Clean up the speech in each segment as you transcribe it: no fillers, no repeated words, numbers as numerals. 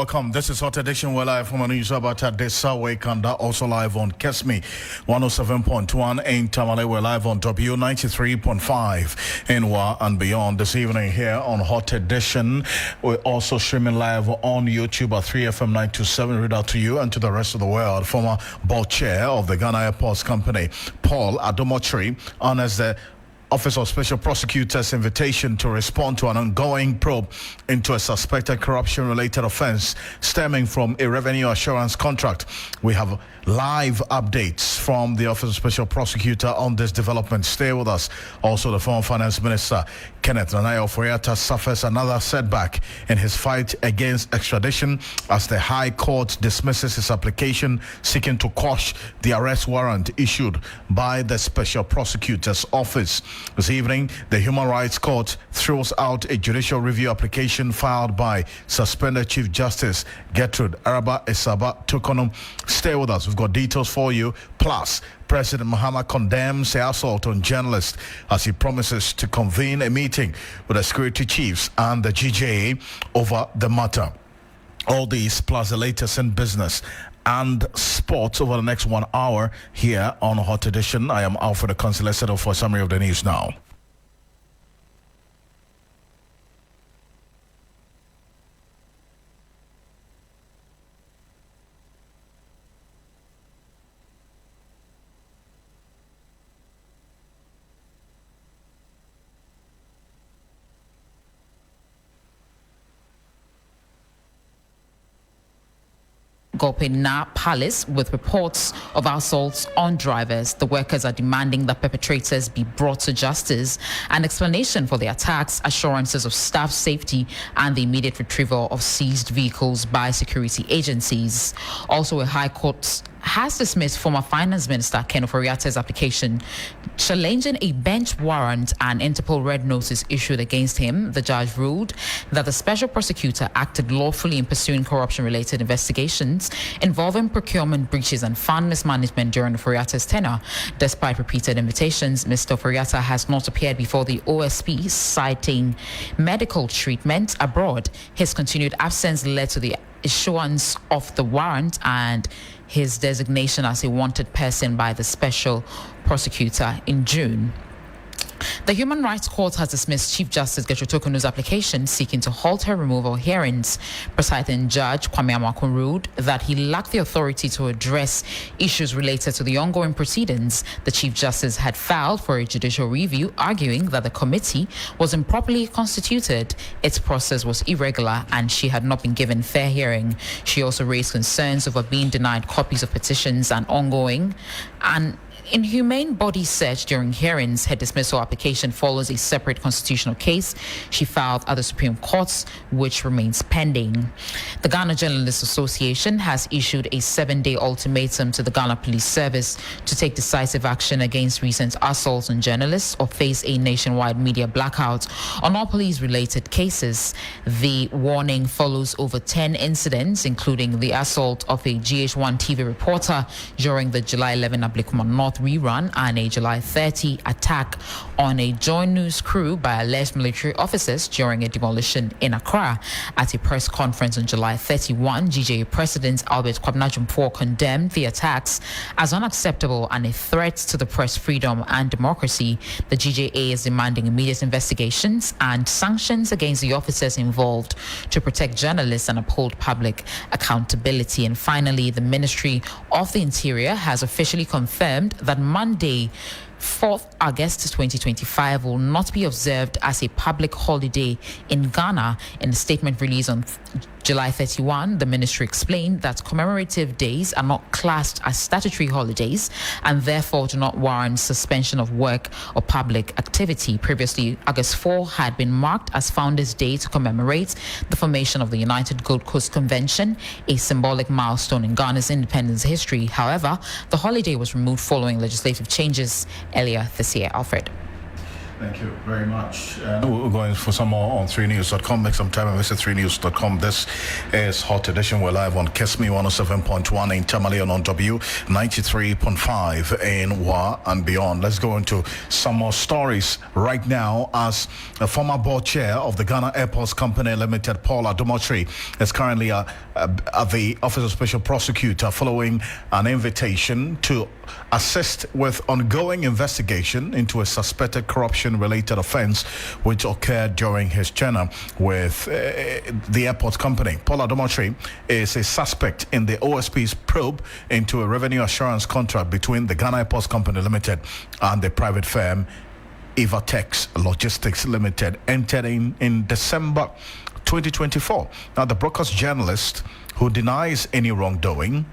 welcome. This is Hot Edition. We're live from Usaba Desa Wakanda, also live on Kesme 107.1 in Tamale. We're live on W93.5 in Wa and beyond this evening here on Hot Edition. We're also streaming live on YouTube at 3FM 927. Read out to you and to the rest of the world. Former board chair of the Ghana Airports Company, Paul Adom-Otchere, honors the Office of Special Prosecutor's invitation to respond to an ongoing probe into a suspected corruption-related offence stemming from a revenue assurance contract. We have live updates from the Office of Special Prosecutor on this development. Stay with us. Also, the former Finance Minister Ken Ofori-Atta suffers another setback in his fight against extradition as the High Court dismisses his application seeking to quash the arrest warrant issued by the Special Prosecutor's Office. This evening, the Human Rights Court throws out a judicial review application filed by suspended Chief Justice Gertrude, Araba, Essaba, Torkornoo. Stay with us. We've got details for you. Plus, President Mahama condemns the assault on journalists as he promises to convene a meeting with the security chiefs and the GJA over the matter. All these plus the latest in business and sports over the next 1 hour here on Hot Edition. I am Alfred, the Ocansey. Settle for a summary of the news now. Gopina Palace with reports of assaults on drivers. The workers are demanding that perpetrators be brought to justice. An explanation for the attacks, assurances of staff safety, and the immediate retrieval of seized vehicles by security agencies. Also, a High Court has dismissed former Finance Minister Ken Ofori-Atta's application challenging a bench warrant and Interpol red notice issued against him. The judge ruled that the Special Prosecutor acted lawfully in pursuing corruption-related investigations involving procurement breaches and fund mismanagement during Ofori-Atta's tenure. Despite repeated invitations, Mr. Ofori-Atta has not appeared before the OSP, citing medical treatment abroad. His continued absence led to the issuance of the warrant and his designation as a wanted person by the Special Prosecutor in June. The Human Rights Court has dismissed Chief Justice Gertrude's application seeking to halt her removal hearings. Presiding Judge Kwame Amakun ruled that he lacked the authority to address issues related to the ongoing proceedings. The Chief Justice had filed for a judicial review, arguing that the committee was improperly constituted, its process was irregular, and she had not been given fair hearing. She also raised concerns over being denied copies of petitions and ongoing inhumane body search during hearings. Her dismissal application follows a separate constitutional case she filed at the Supreme Court, which remains pending. The Ghana Journalists Association has issued a 7-day ultimatum to the Ghana Police Service to take decisive action against recent assaults on journalists or face a nationwide media blackout on all police-related cases. The warning follows over 10 incidents, including the assault of a GH1 TV reporter during the July 11 Ablikuma North rerun and a July 30 attack on a joint news crew by alleged military officers during a demolition in Accra. At a press conference on July 31, GJA President Albert Kwabena condemned the attacks as unacceptable and a threat to the press freedom and democracy. The GJA is demanding immediate investigations and sanctions against the officers involved to protect journalists and uphold public accountability. And finally, the Ministry of the Interior has officially confirmed that Monday, 4th August 2025 will not be observed as a public holiday in Ghana. In a statement released on July 31, the ministry explained that commemorative days are not classed as statutory holidays and therefore do not warrant suspension of work or public activity. Previously, August 4 had been marked as Founders' Day to commemorate the formation of the United Gold Coast Convention, a symbolic milestone in Ghana's independence history. However, the holiday was removed following legislative changes earlier this year. Alfred. Thank you very much. We're going for some more on 3news.com. Make some time and visit 3news.com. This is Hot Edition. We're live on Kesmi 107.1 in Tamale and on W 93.5 in Wa and beyond. Let's go into some more stories right now, as a former board chair of the Ghana Airports Company Limited, Paul Adom-Otchere, is currently at the Office of Special Prosecutor following an invitation to assist with ongoing investigation into a suspected corruption-related offence which occurred during his tenure with the airport company. Paul Adom-Otchere is a suspect in the OSP's probe into a revenue assurance contract between the Ghana Airports Company Limited and the private firm Ivatex Logistics Limited, entered in December 2024. Now, the broadcast journalist, who denies any wrongdoing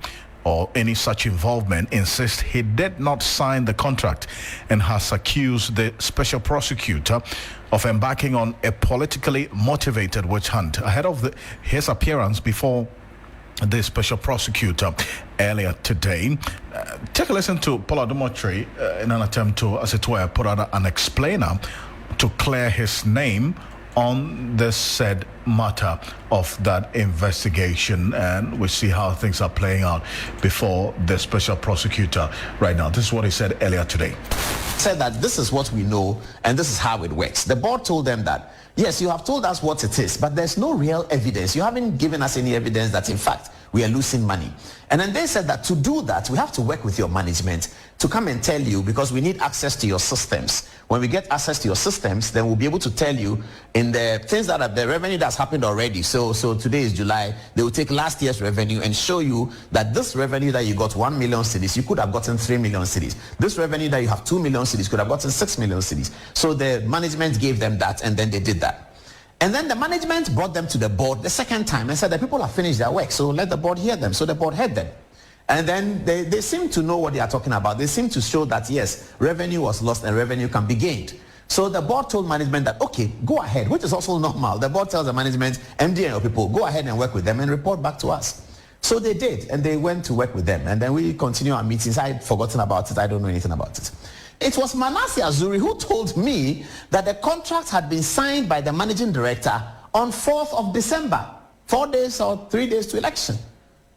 or any such involvement, insists he did not sign the contract and has accused the special prosecutor of embarking on a politically motivated witch hunt ahead of his appearance before the special prosecutor earlier today. Take a listen to Paul Adom-Otchere in an attempt to, as it were, put out an explainer to clear his name on the said matter of that investigation, and we see how things are playing out before the special prosecutor right now. This is what he said earlier today. Said that this is what we know and this is how it works. The board told them that, yes, you have told us what it is, but there's no real evidence. You haven't given us any evidence that, in fact, we are losing money. And then they said that to do that, we have to work with your management to come and tell you, because we need access to your systems. When we get access to your systems, then we'll be able to tell you in the things that are the revenue that's happened already. So today is July. They will take last year's revenue and show you that this revenue that you got 1 million cedis, you could have gotten 3 million cedis. This revenue that you have 2 million cedis could have gotten 6 million cedis. So the management gave them that, and then they did that. And then the management brought them to the board the second time and said the people have finished their work, so let the board hear them. So the board heard them. And then they seem to know what they are talking about. They seem to show that, yes, revenue was lost and revenue can be gained. So the board told management that, okay, go ahead, which is also normal. The board tells the management, MD and your people, go ahead and work with them and report back to us. So they did, and they went to work with them. And then we continue our meetings. I had forgotten about it. I don't know anything about it. It was Manasseh Azuri who told me that the contract had been signed by the managing director on 4th of December, 4 days or 3 days to election.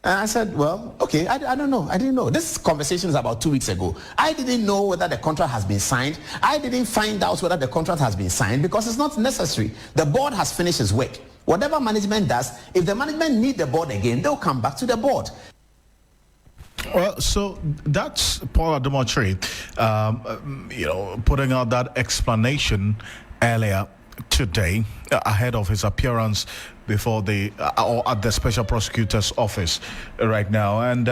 And I said, well, okay, I don't know. I didn't know. This conversation is about 2 weeks ago. I didn't know whether the contract has been signed. I didn't find out whether the contract has been signed because it's not necessary. The board has finished its work. Whatever management does, if the management need the board again, they'll come back to the board. Well, so that's Paul Adom-Otchere, putting out that explanation earlier today ahead of his appearance before or at the special prosecutor's office right now. And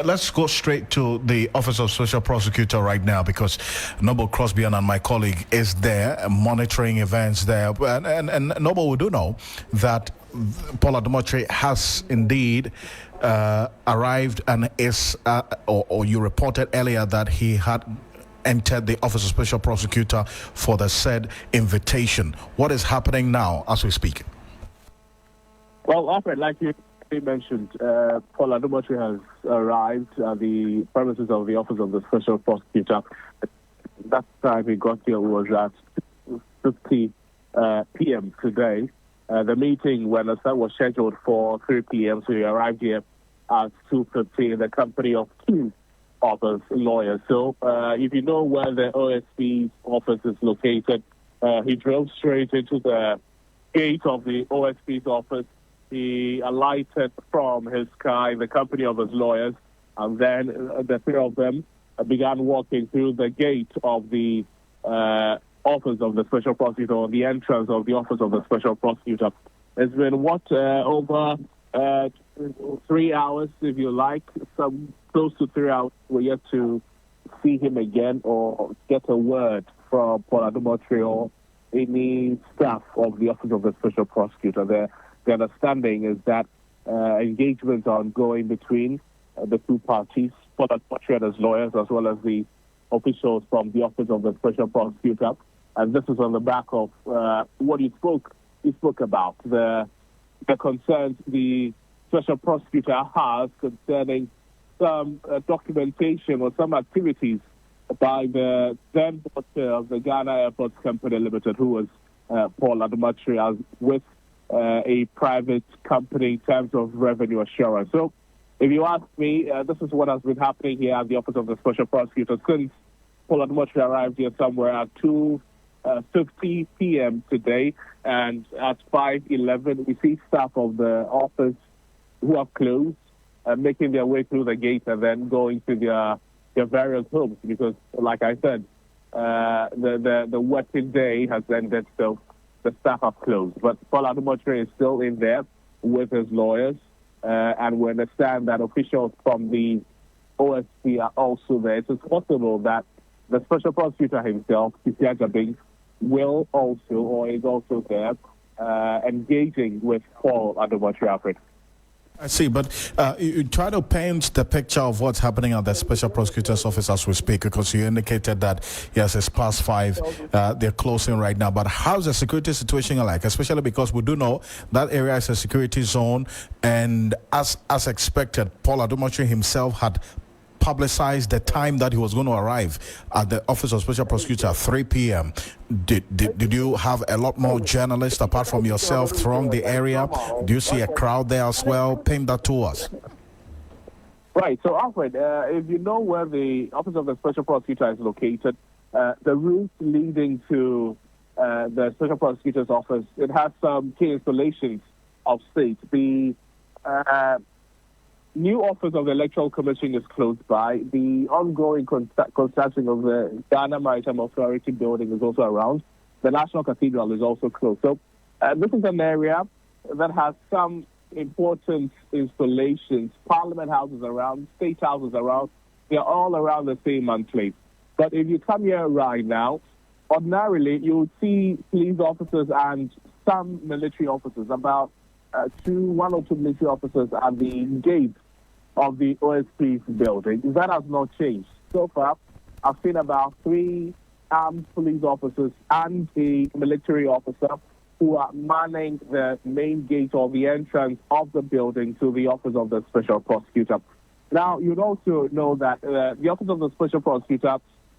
let's go straight to the Office of Special Prosecutor right now, because Noble Crosby and my colleague is there monitoring events there. And Noble, we do know that Paul Adom-Otchere has indeed arrived and is, or you reported earlier that he had entered the Office of Special Prosecutor for the said invitation. What is happening now as we speak? Well, Alfred, like you mentioned, Paul Adom-Otchere has arrived at the premises of the Office of the Special Prosecutor. That time he got here was at 2:50 p.m. today. The meeting, when it was scheduled for 3 p.m., so he arrived here at 2:50 in the company of two of his lawyers. So if you know where the OSP office is located, he drove straight into the gate of the OSP's office. He alighted from his car in the company of his lawyers, and then the three of them began walking through the gate of the Office of the Special Prosecutor, or the entrance of the Office of the Special Prosecutor. It's been, over 3 hours, if you like, some close to 3 hours. We're yet to see him again or get a word from Paul Adom-Otchere or any staff of the Office of the Special Prosecutor. The understanding is that engagements are ongoing between the two parties, Paul Adom-Otchere and his lawyers, as well as the officials from the Office of the Special Prosecutor. And this is on the back of what he spoke about, the concerns the Special Prosecutor has concerning some documentation or some activities by the then board chair of the Ghana Airports Company Limited, who was Paul Adom-Otchere, with a private company in terms of revenue assurance. So if you ask me, this is what has been happening here at the Office of the Special Prosecutor since Paul Adom-Otchere arrived here somewhere at 2:50 p.m. today, and at 5:11 we see staff of the office who have closed, making their way through the gate and then going to their various homes, because, like I said, the working day has ended, so the staff have closed. But Paul Adom-Otchere is still in there with his lawyers, and we understand that officials from the OSP are also there. It is possible that the Special Prosecutor himself, Kisia Jabing, will also, or is also there, engaging with Paul Adom-Otchere, Alfred. I see, but you try to paint the picture of what's happening at the Special Prosecutor's office as we speak, because you indicated that, yes, it's past 5, they're closing right now. But how's the security situation like? Especially because we do know that area is a security zone, and as expected, Paul Adom-Otchere himself had publicized the time that he was going to arrive at the Office of Special Prosecutor at 3 p.m. Did you have a lot more journalists apart from yourself throng the area? Do you see a crowd there as well? Paint that to us. Right. So, Alfred, if you know where the Office of the Special Prosecutor is located, the route leading to the Special Prosecutor's office, it has some key installations of state. The new office of the Electoral Commission is close by. The ongoing construction of the Ghana Maritime Authority building is also around. The National Cathedral is also close. So this is an area that has some important installations. Parliament houses around, state houses around. They're all around the same enclave. But if you come here right now, ordinarily you'll see police officers and some military officers, about one or two military officers at the gate of the OSP's building. That has not changed. So far, I've seen about 3 armed police officers and a military officer who are manning the main gate or the entrance of the building to the Office of the Special Prosecutor. Now, you'd also know that the Office of the Special Prosecutor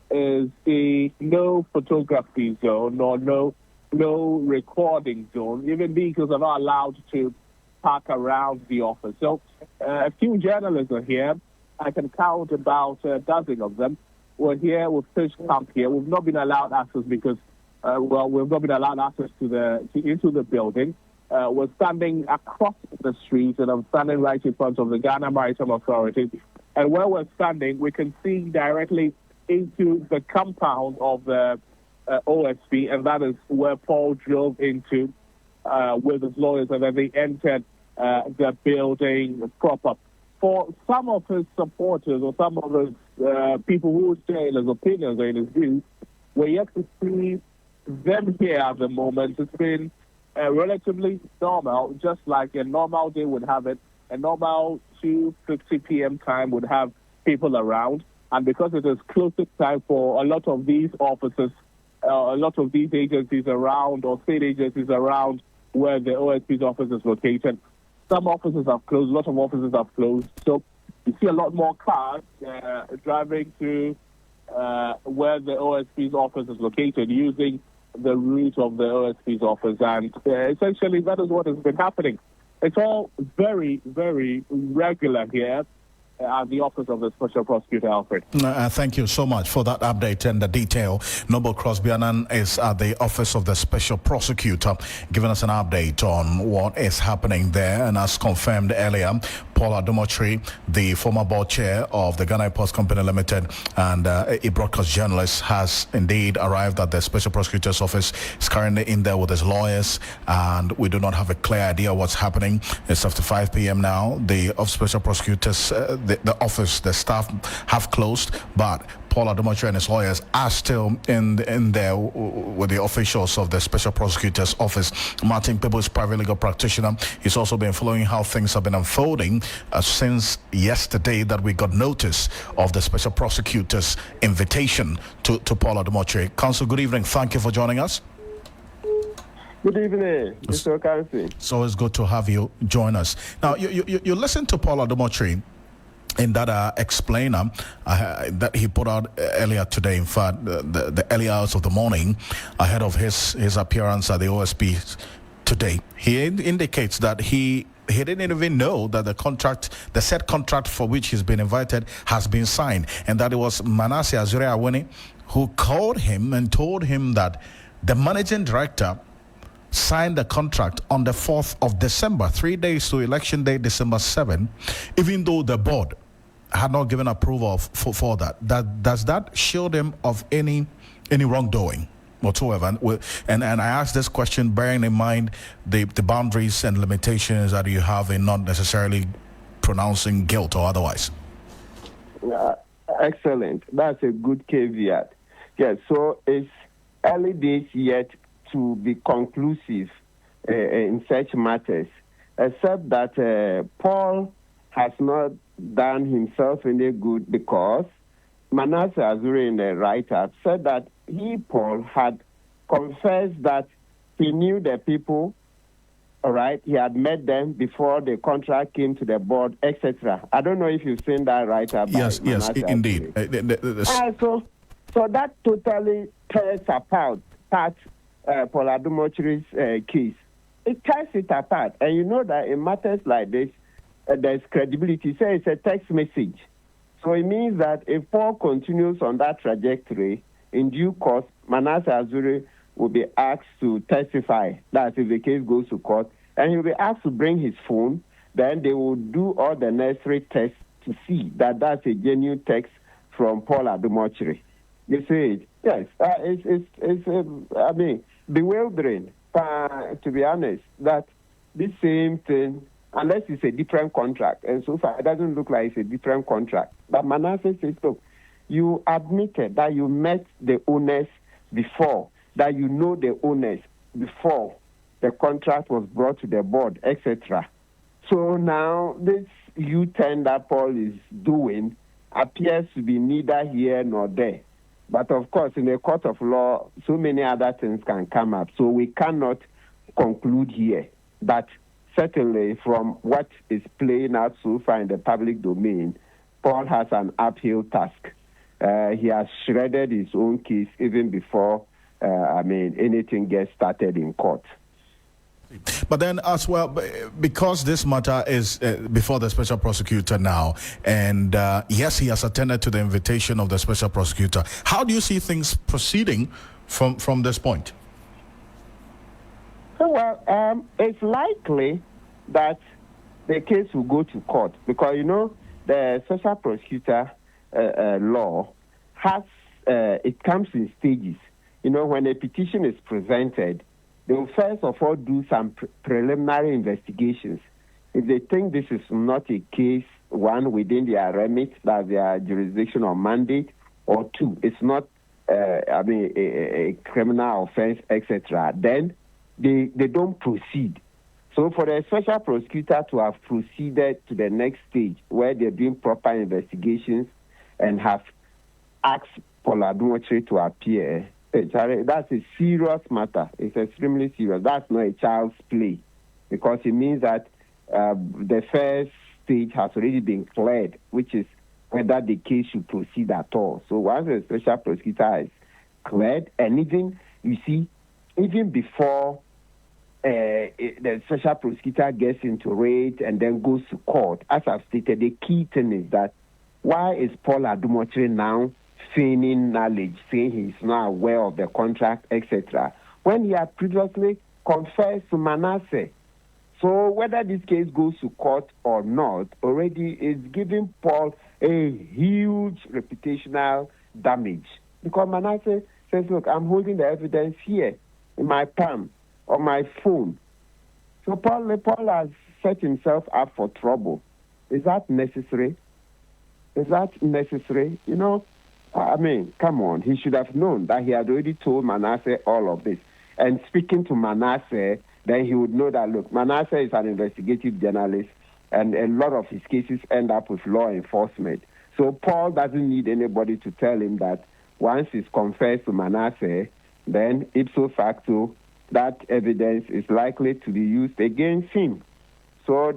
is a no photography zone or no recording zone. Even vehicles are not allowed to park around the office. So a few journalists are here. I can count about a dozen of them. We're here, we've pitched camp here. We've not been allowed access because, we've not been allowed access into the building. We're standing across the street, and I'm standing right in front of the Ghana Maritime Authority. And where we're standing, we can see directly into the compound of the OSP, and that is where Paul drove into with his lawyers, and then they entered the building proper. For some of his supporters or some of his people who share his opinions or in his views, we're yet to see them here at the moment. It's been relatively normal, just like a normal day would have it. A normal 2:50 p.m. time would have people around, and because it is closing time for a lot of these officers, a lot of these agencies around, or state agencies around where the OSP's office is located, some offices have closed, a lot of offices have closed. So you see a lot more cars driving to where the OSP's office is located, using the route of the OSP's office. And essentially, that is what has been happening. It's all very, very regular here at the Office of the Special Prosecutor, Alfred. Thank you so much for that update and the detail. Noble Crosby Annan is at the Office of the Special Prosecutor, giving us an update on what is happening there. And as confirmed earlier, Paul Adom-Otchere, the former board chair of the Ghana Airports Company Limited and a broadcast journalist, has indeed arrived at the Special Prosecutor's office. He's currently in there with his lawyers, and we do not have a clear idea what's happening. It's after 5 p.m. now. The Special Prosecutors, the office, the staff have closed, but Paul Adom-Otchere and his lawyers are still in there with the officials of the Special Prosecutor's office. Martin Pebble is private legal practitioner. He's also been following how things have been unfolding since yesterday that we got notice of the Special Prosecutor's invitation to Paul Adom-Otchere. Counsel, good evening. Thank you for joining us. Good evening, Mr. Ocansey. So it's good to have you join us. Now, you listen to Paul Adom-Otchere. in that explainer that he put out earlier today, in fact, the early hours of the morning, ahead of his appearance at the OSP today, he indicates that he didn't even know that the said contract for which he's been invited has been signed, and that it was Manasseh Azure-Awini who called him and told him that the managing director signed the contract on the 4th of December, 3 days to election day, December 7, even though the board had not given approval for that. Does that shield him of any wrongdoing whatsoever? And I ask this question bearing in mind the boundaries and limitations that you have in not necessarily pronouncing guilt or otherwise. Excellent. That's a good caveat. Yes, so it's early days yet to be conclusive in such matters, except that Paul has not done himself any good, because Manasseh Azure, in a write-up, said that Paul, had confessed that he knew the people, all right, he had met them before the contract came to the board, etc. I don't know if you've seen that write-up. Yes, indeed. So that totally tears apart Paul Adom-Otchere's case. It tears it apart. And you know that in matters like this, there's credibility. Say it's a text message. So it means that if Paul continues on that trajectory, in due course, Manasseh Azure will be asked to testify. That's if the case goes to court. And he'll be asked to bring his phone. Then they will do all the necessary tests to see that that's a genuine text from Paul Adom-Otchere. You see it? Yes. It's bewildering, to be honest, that this same thing, unless it's a different contract, and so far it doesn't look like it's a different contract. But Manasseh says, look, you admitted that you met the owners before, that you know the owners before the contract was brought to the board, etc. So now this U-turn that Paul is doing appears to be neither here nor there. But of course, in a court of law, so many other things can come up. So we cannot conclude here. But certainly from what is playing out so far in the public domain, Paul has an uphill task. He has shredded his own case even before, anything gets started in court. But then as well, because this matter is before the Special Prosecutor now, and yes, he has attended to the invitation of the Special Prosecutor, how do you see things proceeding from this point? Well, it's likely that the case will go to court because, the Special Prosecutor law has, it comes in stages. When a petition is presented, they will first of all do some preliminary investigations. If they think this is not a case, one, within their remit, that their jurisdiction or mandate, or two, it's not a criminal offense, etc., then they don't proceed. So for the Special Prosecutor to have proceeded to the next stage where they're doing proper investigations and have asked Paul Adom-Otchere to appear, that's a serious matter. It's extremely serious. That's not a child's play, because it means that the first stage has already been cleared, which is whether the case should proceed at all. So once the Special Prosecutor is cleared, and even before the Special Prosecutor gets into it and then goes to court, as I've stated, the key thing is that why is Paul Adom-Otchere now feigning knowledge, saying he's not aware of the contract, etc., when he had previously confessed to Manasseh? So whether this case goes to court or not, already is giving Paul a huge reputational damage. Because Manasseh says, look, I'm holding the evidence here in my palm, on my phone. So Paul has set himself up for trouble. Is that necessary? Is that necessary? Come on. He should have known that he had already told Manasseh all of this. And speaking to Manasseh, then he would know that, look, Manasseh is an investigative journalist, and a lot of his cases end up with law enforcement. So Paul doesn't need anybody to tell him that once he's confessed to Manasseh, then ipso facto, that evidence is likely to be used against him. So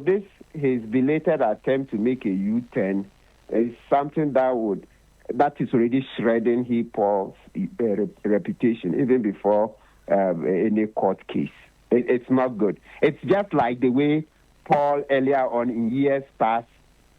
his belated attempt to make a U-turn is something that is already shredding Paul's reputation even before any court case. It's not good. It's just like the way Paul earlier on in years past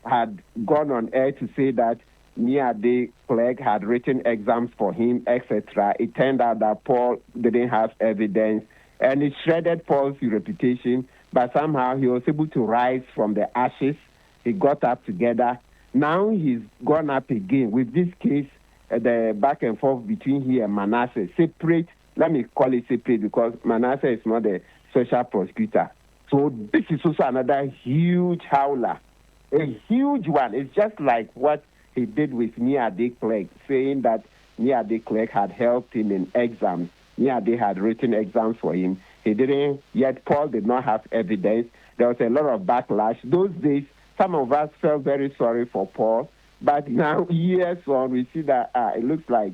had gone on air to say that Niade Clegg had written exams for him, etc. It turned out that Paul didn't have evidence, and it shredded Paul's reputation, but somehow he was able to rise from the ashes. He got up together. Now he's gone up again with this case, the back and forth between he and Manasseh. Separate, let me call it separate because Manasseh is not the special prosecutor. So this is also another huge howler, a huge one. It's just like what he did with Niade Clegg, saying that Niade Clegg had helped him in exams. Niade had written exams for him. He didn't, yet Paul did not have evidence. There was a lot of backlash. Those days, some of us felt very sorry for Paul, but now, years on, we see that it looks like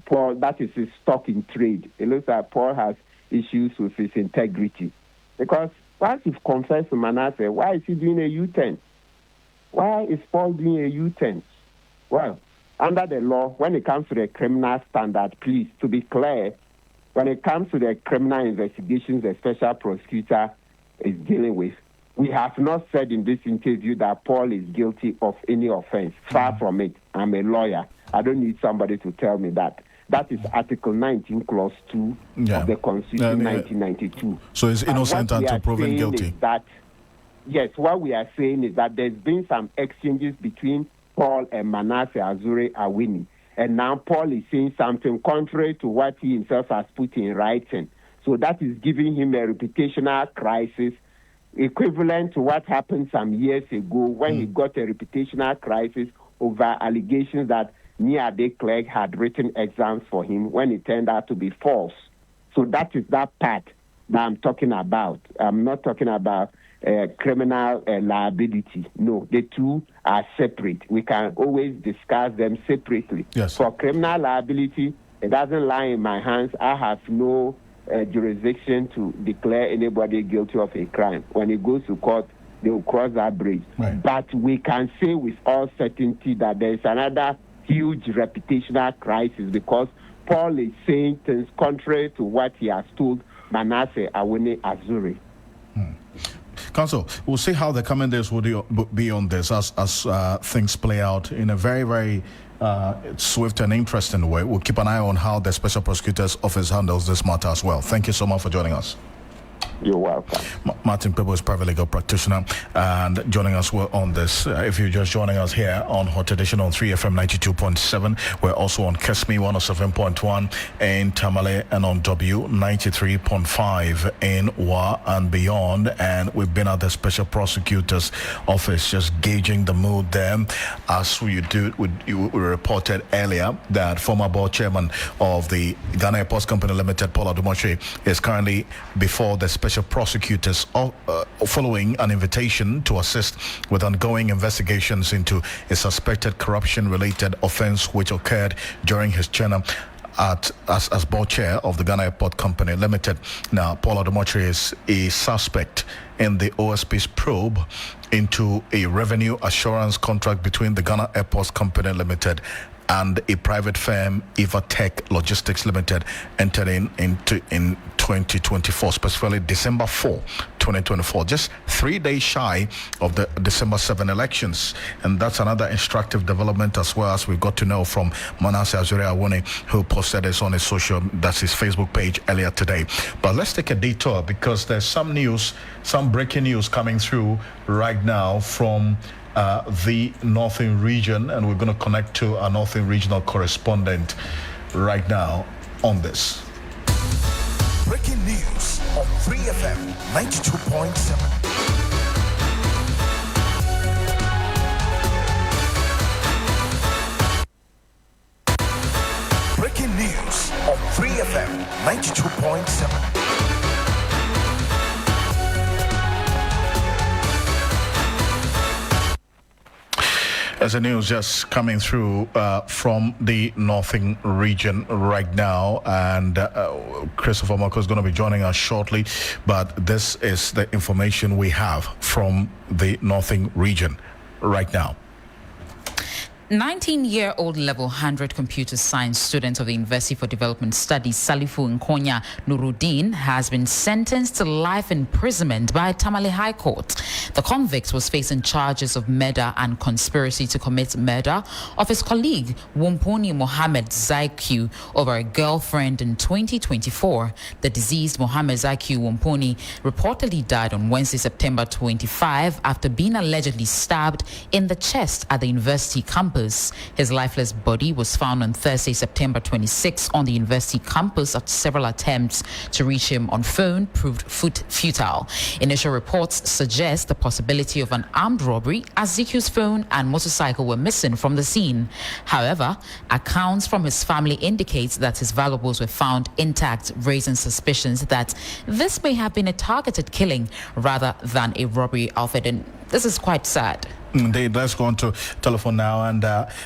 Paul, that is his stock in trade. It looks like Paul has issues with his integrity. Because once you've confessed to Manasseh, why is he doing a U-turn? Why is Paul doing a U-turn? Well, under the law, when it comes to the criminal standard, please, to be clear, when it comes to the criminal investigations the special prosecutor is dealing with, we have not said in this interview that Paul is guilty of any offense. Far from it. I'm a lawyer. I don't need somebody to tell me that. That is Article 19, Clause 2 of the Constitution 1992. So he's innocent until proven guilty. Yes, what we are saying is that there's been some exchanges between Paul and Manasseh Azure-Awini. And now Paul is saying something contrary to what he himself has put in writing. So that is giving him a reputational crisis, equivalent to what happened some years ago when he got a reputational crisis over allegations that Niade Clegg had written exams for him when it turned out to be false. So that is that part that I'm talking about. I'm not talking about criminal liability. No, the two are separate. We can always discuss them separately. Yes. For criminal liability, it doesn't lie in my hands. I have no jurisdiction to declare anybody guilty of a crime. When it goes to court, they will cross that bridge. Right. But we can say with all certainty that there is another huge reputational crisis because Paul is saying things contrary to what he has told Manasseh Awini Azure. Counsel, we'll see how the coming days will be on this as things play out in a very, very swift and interesting way. We'll keep an eye on how the Special Prosecutor's Office handles this matter as well. Thank you so much for joining us. You're welcome. Martin Pebo is private legal practitioner and joining us on this. If you're just joining us here on Hot Edition on 3FM 92.7, we're also on Kesmi 107.1 in Tamale and on W 93.5 in Wa and beyond. And we've been at the Special Prosecutor's Office just gauging the mood there. As we reported earlier that former board chairman of the Ghana Airports Company Limited, Paul Adom-Otchere, is currently before the Special Prosecutors following an invitation to assist with ongoing investigations into a suspected corruption-related offence which occurred during his tenure as board chair of the Ghana Airport Company Limited. Now, Paul Adom-Otchere is a suspect in the OSP's probe into a revenue assurance contract between the Ghana Airports Company Limited and a private firm, Evatech Logistics Limited, entered in 2024, specifically December 4, 2024, just 3 days shy of the December 7 elections. And that's another instructive development as well, as we got to know from Manasseh Azure-Awini, who posted this on his that's his Facebook page earlier today. But let's take a detour because there's some news, some breaking news coming through right now from the Northern region, and we're going to connect to our Northern regional correspondent right now on this. Breaking news on 3FM 92.7. Breaking news on 3FM 92.7. As the news just coming through from the Northern region right now, and Christopher Marco is going to be joining us shortly, but this is the information we have from the Northern region right now. 19-year-old level 100 computer science student of the University for Development Studies, Salifu Nkonya Nuruddin, has been sentenced to life imprisonment by Tamale High Court. The convict was facing charges of murder and conspiracy to commit murder of his colleague Wumponi Mohammed Zaiku over a girlfriend in 2024. The deceased Mohammed Zaiku Wumponi reportedly died on Wednesday, September 25, after being allegedly stabbed in the chest at the university campus. His lifeless body was found on Thursday, September 26 on the university campus after several attempts to reach him on phone proved futile. Initial reports suggest the possibility of an armed robbery as Ziku's phone and motorcycle were missing from the scene. However, accounts from his family indicate that his valuables were found intact, raising suspicions that this may have been a targeted killing rather than a robbery, Alfred. And this is quite sad. Indeed. Let's go on to telephone now. And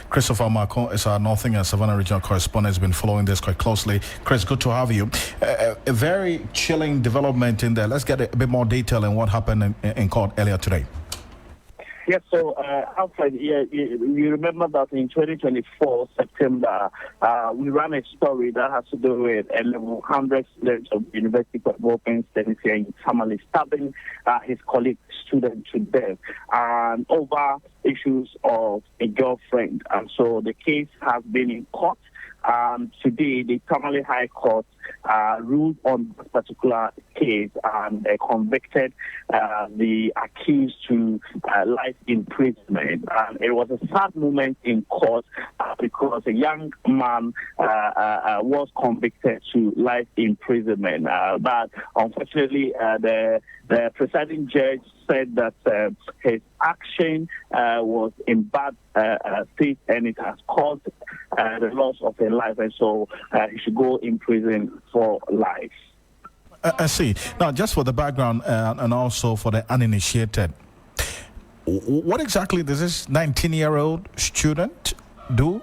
Christopher Marco is our Northern and Savannah regional correspondent. Has been following this quite closely. Chris, good to have you. A very chilling development in there. Let's get a bit more detail on what happened in court earlier today. Yes, so Alfred, you remember that in 2024, September, we ran a story that has to do with a level 100 student of the University of Ocansey Studies here in Tamale stabbing his colleague student to death and over issues of a girlfriend. And so the case has been in court. Today, the Tamale High Court ruled on this particular case and convicted the accused to life imprisonment. And it was a sad moment in court because a young man was convicted to life imprisonment. But unfortunately, the presiding judge said that his action was in bad state and it has caused the loss of a life, and so he should go in prison for life. I see. Now, just for the background and also for the uninitiated, what exactly does this 19-year-old student do?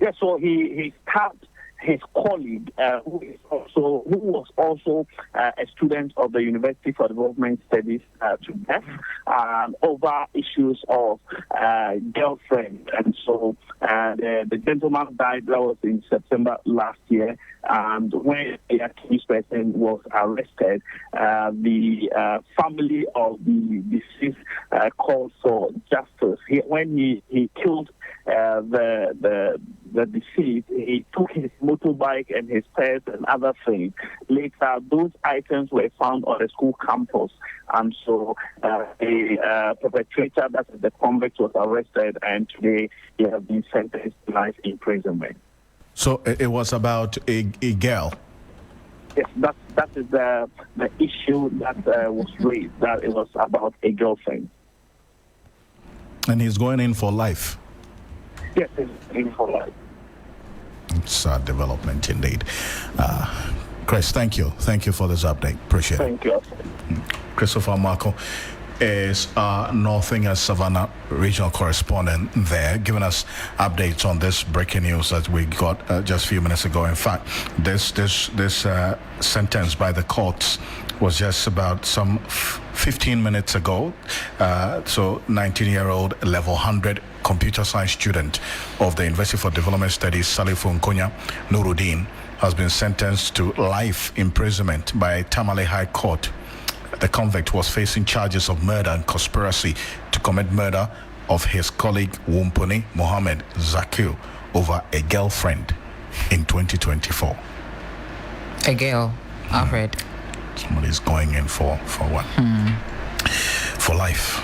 Yeah, so he stabbed his colleague, who was also a student of the University for Development Studies, to death over issues of girlfriend. And so the gentleman died. That was in September last year. And when the accused person was arrested, the family of the deceased called for justice. When he killed the deceased, he took his motorbike and his purse and other things. Later, those items were found on the school campus, and so the perpetrator, that is the convict, was arrested, and today he has been sentenced to life imprisonment. So it was about a girl. Yes, that is the issue that was raised. That it was about a girlfriend. And he's going in for life. Yes, he's in for life. Sad development indeed. Chris, thank you. Thank you for this update. Appreciate it. Thank you. Christopher Marco is our Northern and Savannah regional correspondent there, giving us updates on this breaking news that we got just a few minutes ago. In fact, this sentence by the courts was just about some 15 minutes ago. So 19-year-old level 100 computer science student of the University for Development Studies, Salifu Nkonya Nuruddin, has been sentenced to life imprisonment by Tamale High Court. The convict was facing charges of murder and conspiracy to commit murder of his colleague Wumponi Mohammed Zaiku over a girlfriend in 2024. A girl, Alfred. Somebody's going in for what? For life.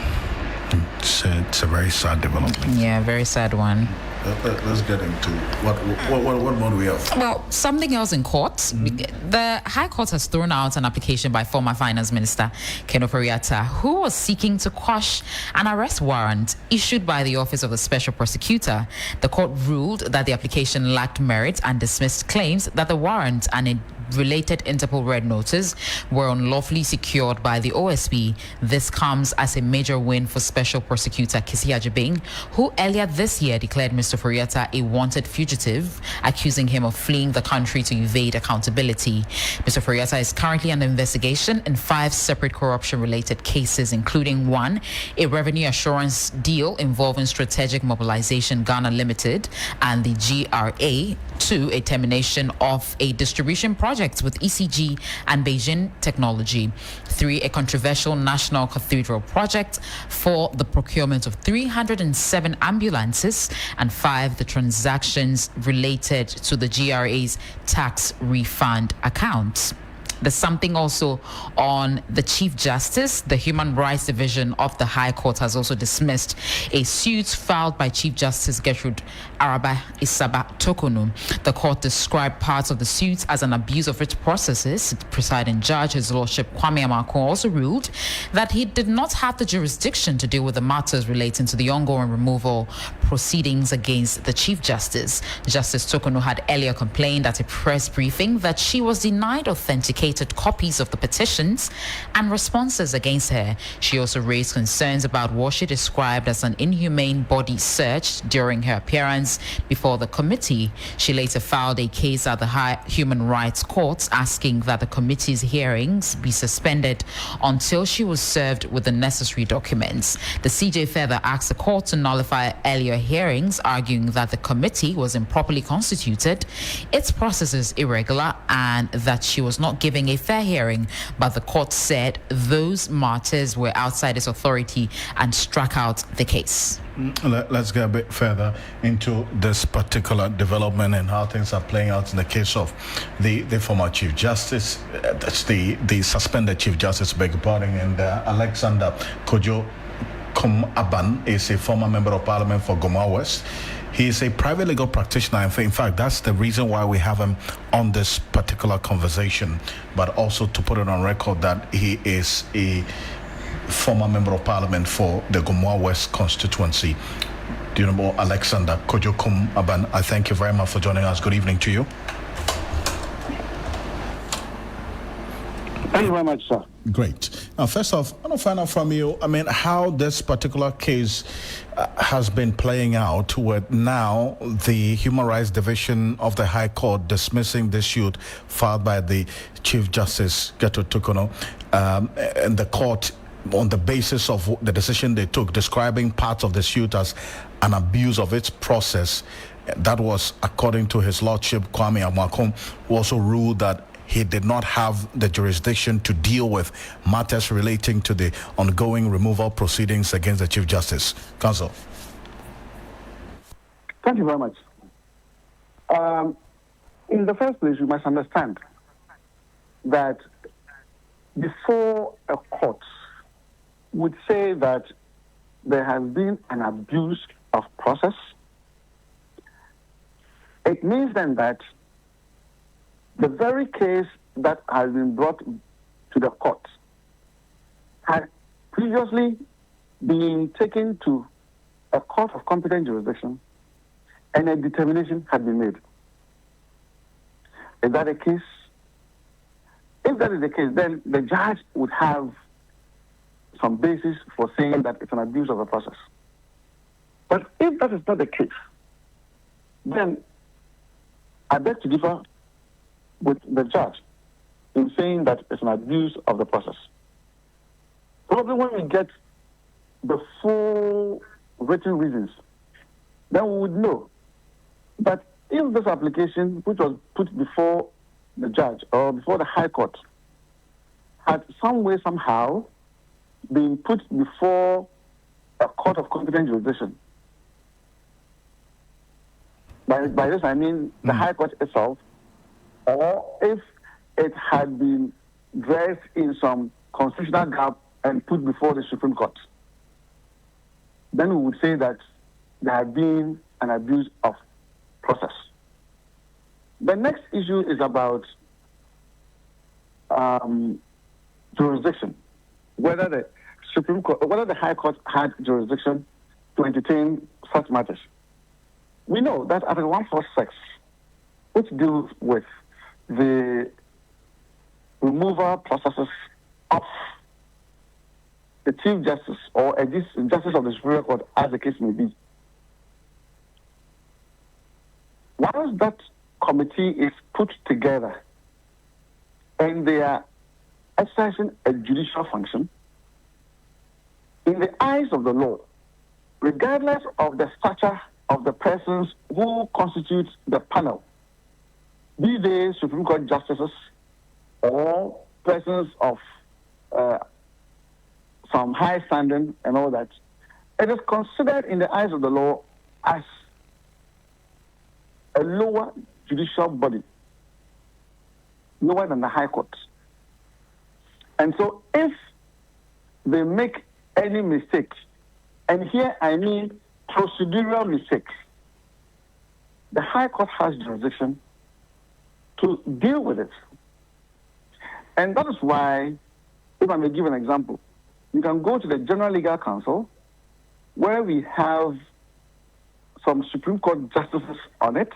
It's a very sad development. Yeah, very sad one. Let's get into what more do we have? Well, something else in court. The High Court has thrown out an application by former Finance Minister Ken Ofori-Atta, who was seeking to quash an arrest warrant issued by the Office of the Special Prosecutor. The court ruled that the application lacked merit and dismissed claims that the warrant and a related Interpol Red Notice were unlawfully secured by the OSP. This comes as a major win for Special Prosecutor Kissi, who earlier this year declared Mr. Ofori-Atta a wanted fugitive, accusing him of fleeing the country to evade accountability. Mr. Ofori-Atta is currently under investigation in 5 separate corruption-related cases, including 1, a revenue assurance deal involving Strategic Mobilization Ghana Limited and the GRA, 2, a termination of a distribution project with ECG and Beijing Technology, 3, a controversial National Cathedral project, 4, the procurement of 307 ambulances, and 5, the transactions related to the GRA's tax refund accounts. There's something also on the Chief Justice. The Human Rights Division of the High Court has also dismissed a suit filed by Chief Justice Gertrude, Araba, Essaba, Torkornoo. The court described parts of the suit as an abuse of its processes. The presiding judge, His Lordship Kwame Amako, also ruled that he did not have the jurisdiction to deal with the matters relating to the ongoing removal proceedings against the Chief Justice. Justice Torkornoo had earlier complained at a press briefing that she was denied authentication copies of the petitions and responses against her. She also raised concerns about what she described as an inhumane body search during her appearance before the committee. She later filed a case at the High Human Rights Court asking that the committee's hearings be suspended until she was served with the necessary documents. The CJ further asked the court to nullify earlier hearings, arguing that the committee was improperly constituted, its processes irregular, and that she was not given a fair hearing, but the court said those matters were outside its authority and struck out the case. Let's get a bit further into this particular development and how things are playing out in the case of the former Chief Justice, that's the suspended Chief Justice, beg your pardon, and Alexander Kojo Aban is a former member of Parliament for Goma West. He is a private legal practitioner. In fact, that's the reason why we have him on this particular conversation, but also to put it on record that he is a former member of Parliament for the Goma West constituency. Do you know Alexander Kojo Aban? I thank you very much for joining us. Good evening to you. Thank you very much, sir. Great. Now, first off, I want to find out from you, how this particular case has been playing out with now the Human Rights Division of the High Court dismissing this suit filed by the Chief Justice, Gertrude Torkornoo, and the court on the basis of the decision they took, describing parts of the suit as an abuse of its process. That was according to His Lordship Kwame Amako, who also ruled that he did not have the jurisdiction to deal with matters relating to the ongoing removal proceedings against the Chief Justice. Counsel. Thank you very much. In the first place, you must understand that before a court would say that there has been an abuse of process, it means then that the very case that has been brought to the court had previously been taken to a court of competent jurisdiction and a determination had been made. Is that the case? If that is the case, then the judge would have some basis for saying that it's an abuse of the process. But if that is not the case, then I beg to differ with the judge in saying that it's an abuse of the process. Probably when we get the full written reasons, then we would know. But if this application, which was put before the judge or before the High Court, had some way, somehow, been put before a court of competent jurisdiction, by this I mean the High Court itself, or if it had been dressed in some constitutional gap and put before the Supreme Court, then we would say that there had been an abuse of process. The next issue is about jurisdiction, whether the Supreme Court, whether the High Court had jurisdiction to entertain such matters. We know that Article 146, which deals with the removal processes of the Chief Justice or a Justice of the Superior Court, as the case may be. Once that committee is put together and they are exercising a judicial function, in the eyes of the law, regardless of the stature of the persons who constitute the panel, be they Supreme Court justices or persons of some high standing and all that, it is considered in the eyes of the law as a lower judicial body, lower than the High Court. And so if they make any mistakes, and here I mean procedural mistakes, the High Court has jurisdiction to deal with it. And that is why, if I may give an example, you can go to the General Legal Council, where we have some Supreme Court justices on it,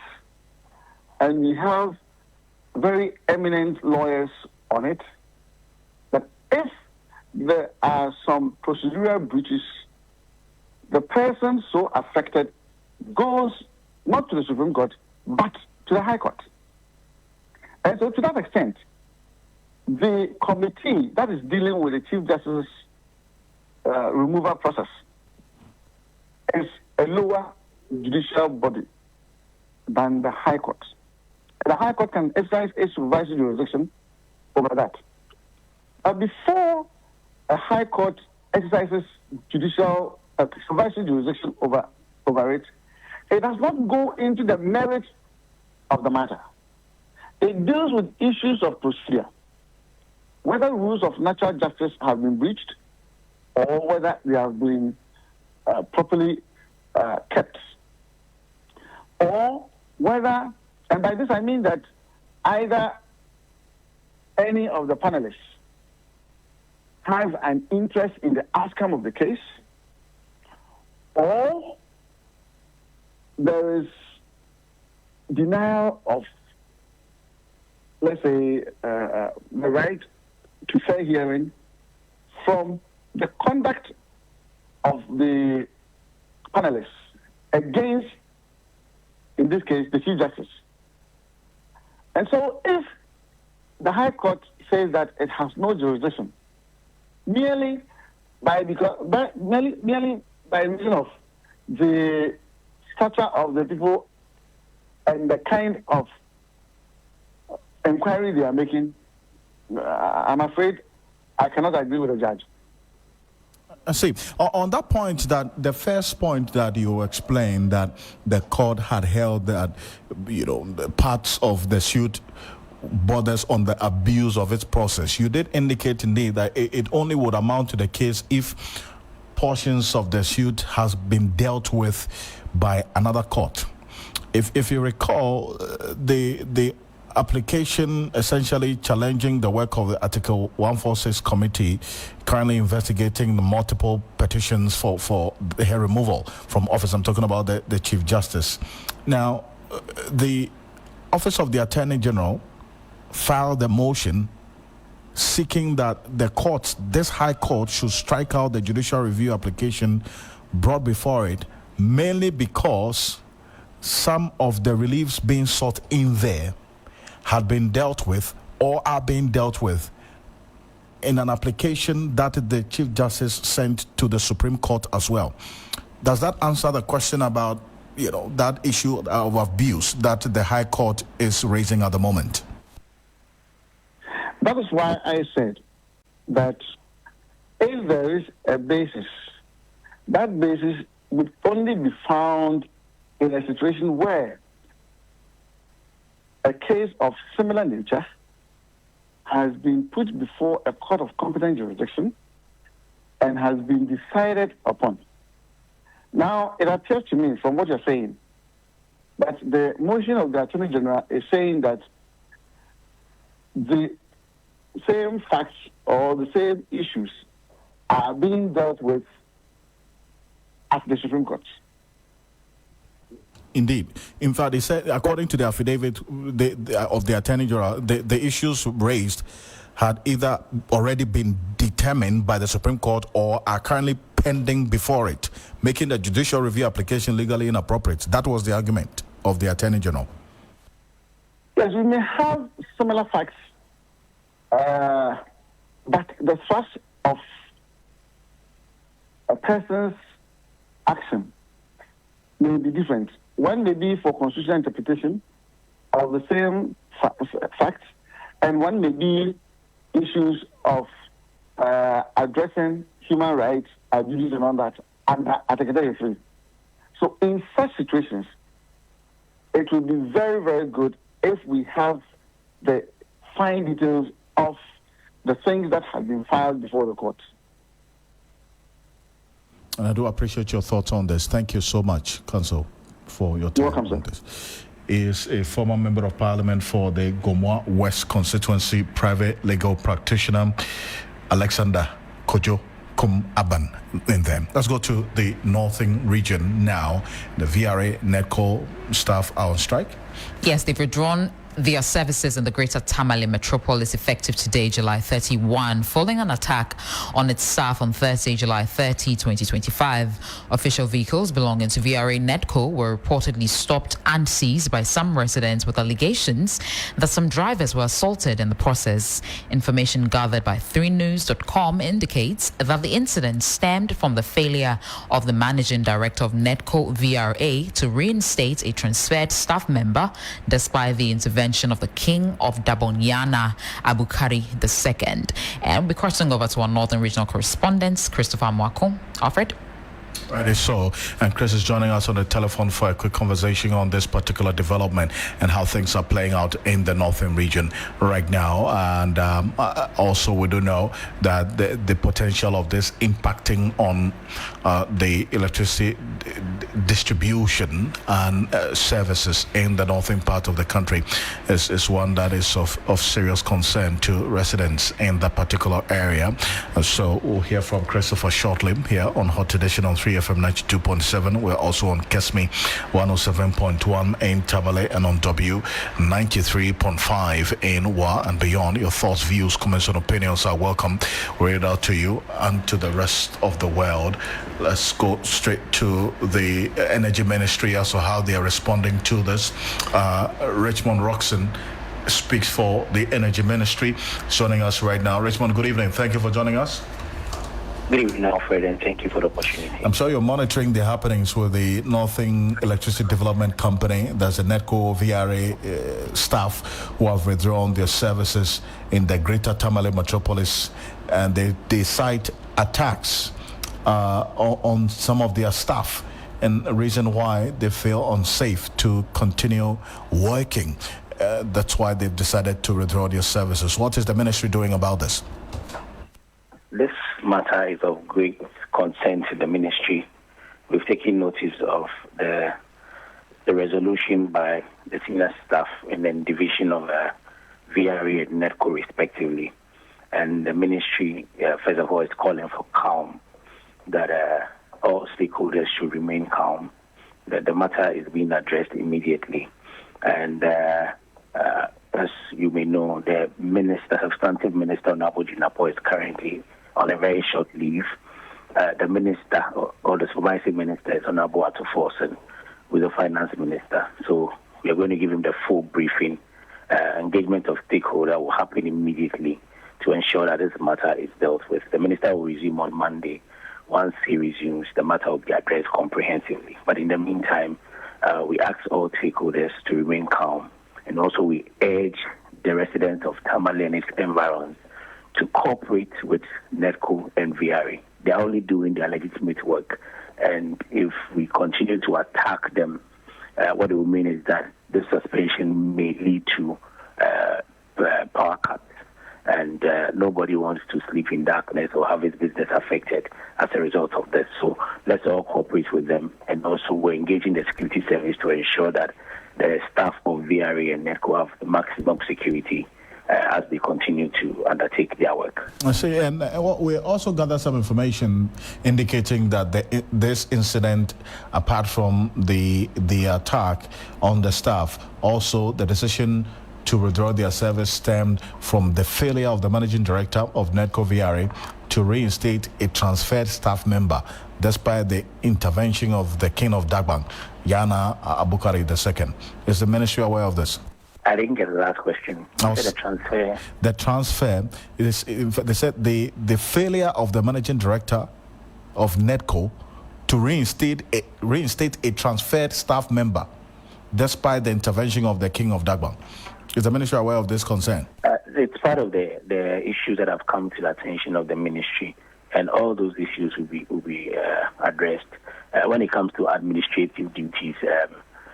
and we have very eminent lawyers on it, that if there are some procedural breaches, the person so affected goes not to the Supreme Court, but to the High Court. And so to that extent, the committee that is dealing with the Chief Justice's removal process is a lower judicial body than the High Court. The High Court can exercise its supervisory jurisdiction over that. But before a High Court exercises judicial supervisory jurisdiction over it, it does not go into the merits of the matter. It deals with issues of procedure, whether rules of natural justice have been breached or whether they have been properly kept, or whether, and by this I mean that either any of the panelists have an interest in the outcome of the case, or there is denial of, let's say, the right to fair hearing from the conduct of the panelists against, in this case, the Chief Justice. And so if the High Court says that it has no jurisdiction, merely by reason of the stature of the people and the kind of inquiry they are making, I'm afraid I cannot agree with the judge. I see. On that point, that the first point that you explained, that the court had held that, the parts of the suit borders on the abuse of its process, you did indicate indeed that it only would amount to the case if portions of the suit has been dealt with by another court. If you recall, the application essentially challenging the work of the Article 146 committee currently investigating the multiple petitions for her removal from office. I'm talking about the Chief Justice. Now, the Office of the Attorney General filed a motion seeking that the court, this High Court, should strike out the judicial review application brought before it, mainly because some of the reliefs being sought in there had been dealt with or are being dealt with in an application that the Chief Justice sent to the Supreme Court as well. Does that answer the question about, that issue of abuse that the High Court is raising at the moment? That is why I said that if there is a basis, that basis would only be found in a situation where a case of similar nature has been put before a court of competent jurisdiction and has been decided upon. Now, it appears to me from what you're saying that the motion of the Attorney General is saying that the same facts or the same issues are being dealt with at the Supreme Court. Indeed. In fact, they said, according to the affidavit of the Attorney General, the issues raised had either already been determined by the Supreme Court or are currently pending before it, making the judicial review application legally inappropriate. That was the argument of the Attorney General. Yes, we may have similar facts, but the thrust of a person's action may be different. One may be for constitutional interpretation of the same facts, and one may be issues of addressing human rights, abuses, and all that under Article 33. So in such situations, it will be very, very good if we have the fine details of the things that have been filed before the court. And I do appreciate your thoughts on this. Thank you so much, Counsel, for your time. You're welcome, on this. Is a former member of parliament for the Gomoa West constituency, private legal practitioner, Alexander Kojo Aban in them. Let's go to the northern region now. The VRA NEDCO staff are on strike. Yes, they've withdrawn their services in the Greater Tamale metropolis effective today, July 31, following an attack on its staff on Thursday, July 30, 2025. Official vehicles belonging to VRA NEDCO were reportedly stopped and seized by some residents with allegations that some drivers were assaulted in the process. Information gathered by 3news.com indicates that the incident stemmed from the failure of the managing director of NEDCO VRA to reinstate a transferred staff member despite the intervention of the King of Dabonyana, Abukari II. And we're crossing over to our northern regional correspondent, Christopher Mwako. Alfred? Right, so, and Chris is joining us on the telephone for a quick conversation on this particular development and how things are playing out in the northern region right now. And also, we do know that the potential of this impacting on the electricity distribution and services in the northern part of the country is one that is of serious concern to residents in that particular area. So we'll hear from Christopher shortly here on Hot Edition on 3FM 92.7. We're also on Kesme 107.1 in Tamale and on W 93.5 in Wa and beyond. Your thoughts, views, comments, and opinions are welcome. Read out to you and to the rest of the world. Let's go straight to the Energy Ministry as to how they are responding to this. Richmond Roxon speaks for the Energy Ministry, joining us right now. Richmond, good evening. Thank you for joining us. Good evening, Alfred, and thank you for the opportunity. I'm sure you're monitoring the happenings with the Northern Electricity Development Company. There's a NEDCO VRA staff who have withdrawn their services in the Greater Tamale metropolis, and they cite attacks on some of their staff, and a reason why they feel unsafe to continue working. That's why they've decided to withdraw their services. What is the ministry doing about this? This matter is of great concern to the ministry. We've taken notice of the resolution by the senior staff and then division of VRA and NEDCO respectively. And the ministry, first of all, is calling for calm, that all stakeholders should remain calm, that the matter is being addressed immediately. And as you may know, the substantive minister, Honorable Jinapor, is currently on a very short leave. The minister, or the supervising minister, is Honorable Atuforsen with the Finance Minister. So we are going to give him the full briefing. Engagement of stakeholder will happen immediately to ensure that this matter is dealt with. The minister will resume on Monday. Once he resumes, the matter will be addressed comprehensively. But in the meantime, we ask all stakeholders to remain calm. And also we urge the residents of Tamale and its environs to cooperate with NEDCO and VRA. They are only doing their legitimate work. And if we continue to attack them, what it will mean is that this suspension may lead to power cuts. And nobody wants to sleep in darkness or have his business affected as a result of this. So let's all cooperate with them. And also we're engaging the security service to ensure that the staff of VRA and NEDCO have the maximum security as they continue to undertake their work. I see, and we also gathered some information indicating that this incident, apart from the attack on the staff, also the decision to withdraw their service stemmed from the failure of the managing director of Nedco VRA to reinstate a transferred staff member despite the intervention of the King of Dagbang, Yana Abukari II. Is the ministry aware of this? I didn't get the last question. The transfer. The transfer is, they said the failure of the managing director of Nedco to reinstate a transferred staff member despite the intervention of the King of Dagbang. Is the ministry aware of this concern? It's part of the issues that have come to the attention of the ministry, and all those issues will be addressed. When it comes to administrative duties,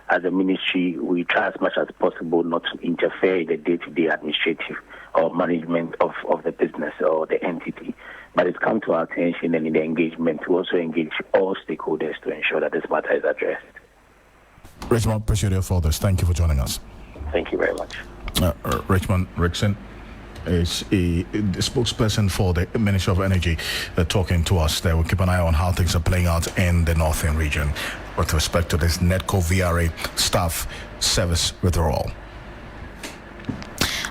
as a ministry, we try as much as possible not to interfere in the day-to-day administrative or management of the business or the entity. But it's come to our attention, and in the engagement, to also engage all stakeholders to ensure that this matter is addressed. Richmond, appreciate your thoughts. Thank you for joining us. Thank you very much. Richmond Rickson is a spokesperson for the Ministry of Energy talking to us there. We'll keep an eye on how things are playing out in the northern region with respect to this Nedco VRA staff service withdrawal.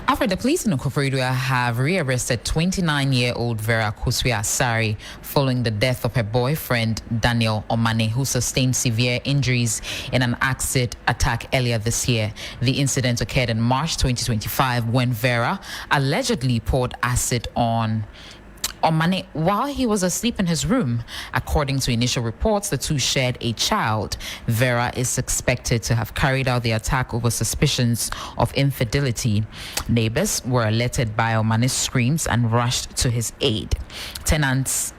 Alfred, the police in Ocansey have rearrested 29-year-old Vera Kosua-Asare following the death of her boyfriend, Daniel Omane, who sustained severe injuries in an acid attack earlier this year. The incident occurred in March 2025 when Vera allegedly poured acid on Omane while he was asleep in his room. According to initial reports, the two shared a child. Vera is expected to have carried out the attack over suspicions of infidelity. Neighbors were alerted by Omane's screams and rushed to his aid. Tenants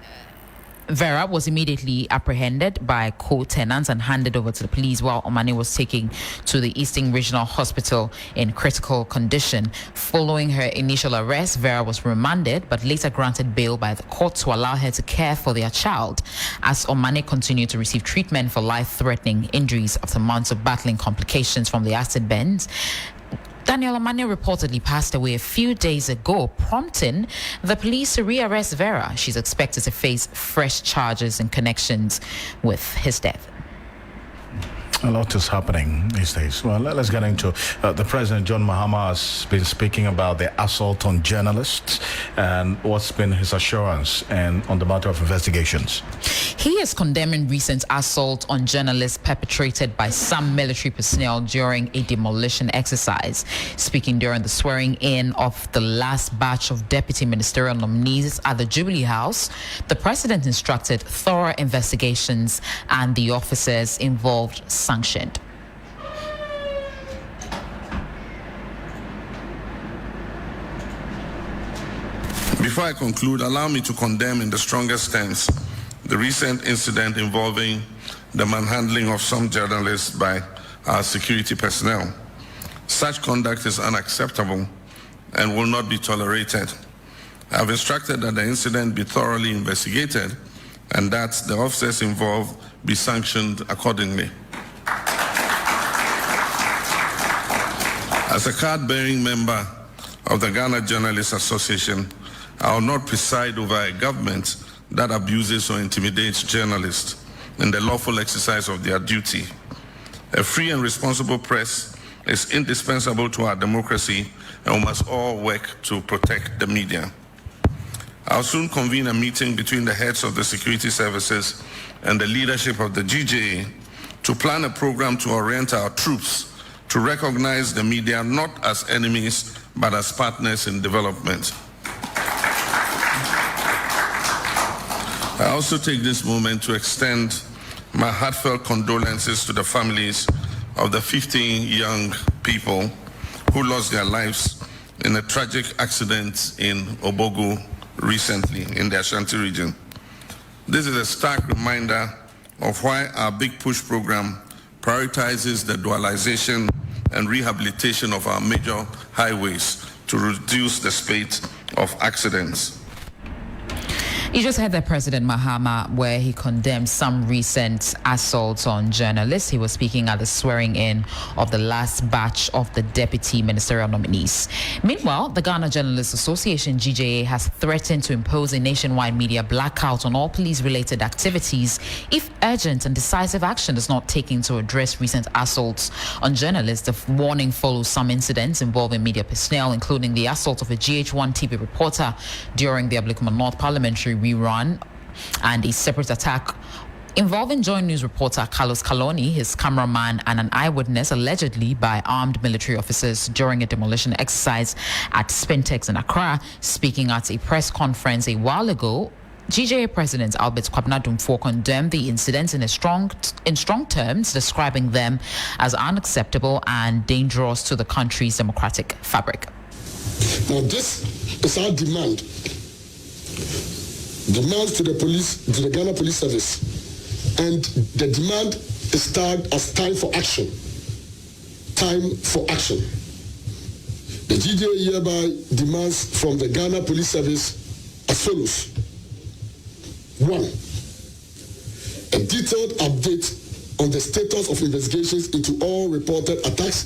Vera was immediately apprehended by co-tenants and handed over to the police, while Omane was taken to the Eastern Regional Hospital in critical condition. Following her initial arrest, Vera was remanded but later granted bail by the court to allow her to care for their child, as Omane continued to receive treatment for life-threatening injuries after months of battling complications from the acid burns. Daniel Omane reportedly passed away a few days ago, prompting the police to rearrest Vera. She's expected to face fresh charges in connections with his death. A lot is happening these days. Well, let's get into the President, John Mahama, has been speaking about the assault on journalists and what's been his assurance and on the matter of investigations. He is condemning recent assault on journalists perpetrated by some military personnel during a demolition exercise. Speaking during the swearing-in of the last batch of deputy ministerial nominees at the Jubilee House, the President instructed thorough investigations and the officers involved sanctioned. Before I conclude, allow me to condemn in the strongest terms the recent incident involving the manhandling of some journalists by our security personnel. Such conduct is unacceptable and will not be tolerated. I have instructed that the incident be thoroughly investigated and that the officers involved be sanctioned accordingly. As a card-bearing member of the Ghana Journalists Association, I will not preside over a government that abuses or intimidates journalists in the lawful exercise of their duty. A free and responsible press is indispensable to our democracy, and we must all work to protect the media. I'll soon convene a meeting between the heads of the security services and the leadership of the GJA to plan a program to orient our troops to recognize the media not as enemies but as partners in development. I also take this moment to extend my heartfelt condolences to the families of the 15 young people who lost their lives in a tragic accident in Obogu recently in the Ashanti region. This is a stark reminder of why our Big Push program prioritizes the dualization and rehabilitation of our major highways to reduce the spate of accidents. You just heard the President Mahama where he condemned some recent assaults on journalists. He was speaking at the swearing in of the last batch of the deputy ministerial nominees. Meanwhile, the Ghana Journalists Association, GJA, has threatened to impose a nationwide media blackout on all police-related activities if urgent and decisive action is not taken to address recent assaults on journalists. The warning follows some incidents involving media personnel, including the assault of a GH1 TV reporter during the Oblikuma North Parliamentary rerun, and a separate attack involving Joy News reporter Carlos Kaloni, his cameraman, and an eyewitness, allegedly by armed military officers during a demolition exercise at Spintex in Accra. Speaking at a press conference a while ago, GJA President Albert Kwabena Dumfor condemned the incidents in strong terms, describing them as unacceptable and dangerous to the country's democratic fabric. Now, this is our demand to the police, to the Ghana Police Service, and the demand is tagged as time for action. Time for action. The GJA hereby demands from the Ghana Police Service as follows. 1. A detailed update on the status of investigations into all reported attacks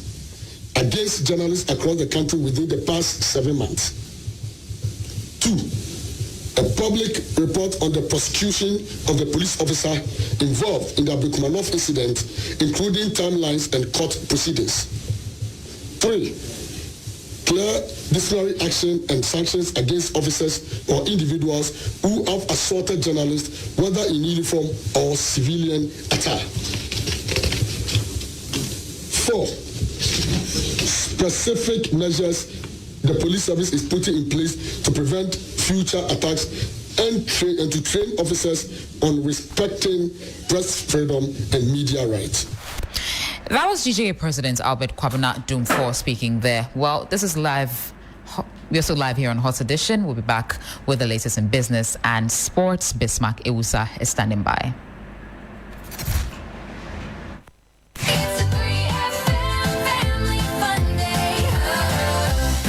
against journalists across the country within the past 7 months. 2. A public report on the prosecution of the police officer involved in the Oblikuma North incident, including timelines and court proceedings. 3. Clear disciplinary action and sanctions against officers or individuals who have assaulted journalists, whether in uniform or civilian attire. 4. Specific measures the police service is putting in place to prevent future attacks and to train officers on respecting press freedom and media rights. That was GJA President Albert Kwabena Dumfor speaking there. Well, this is live. We're also live here on Hot Edition. We'll be back with the latest in business and sports. Bismarck Ewusa is standing by.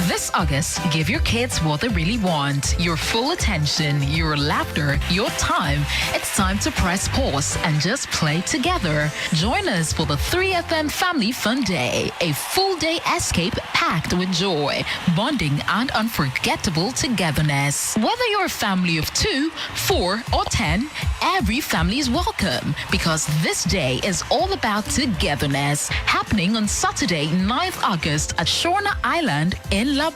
This August, give your kids what they really want. Your full attention, your laughter, your time. It's time to press pause and just play together. Join us for the 3FM Family Fun Day, a full day escape packed with joy, bonding, and unforgettable togetherness. Whether you're a family of 2, 4, or 10, every family is welcome because this day is all about togetherness. Happening on Saturday, 9th August at Shorna Island in Labadi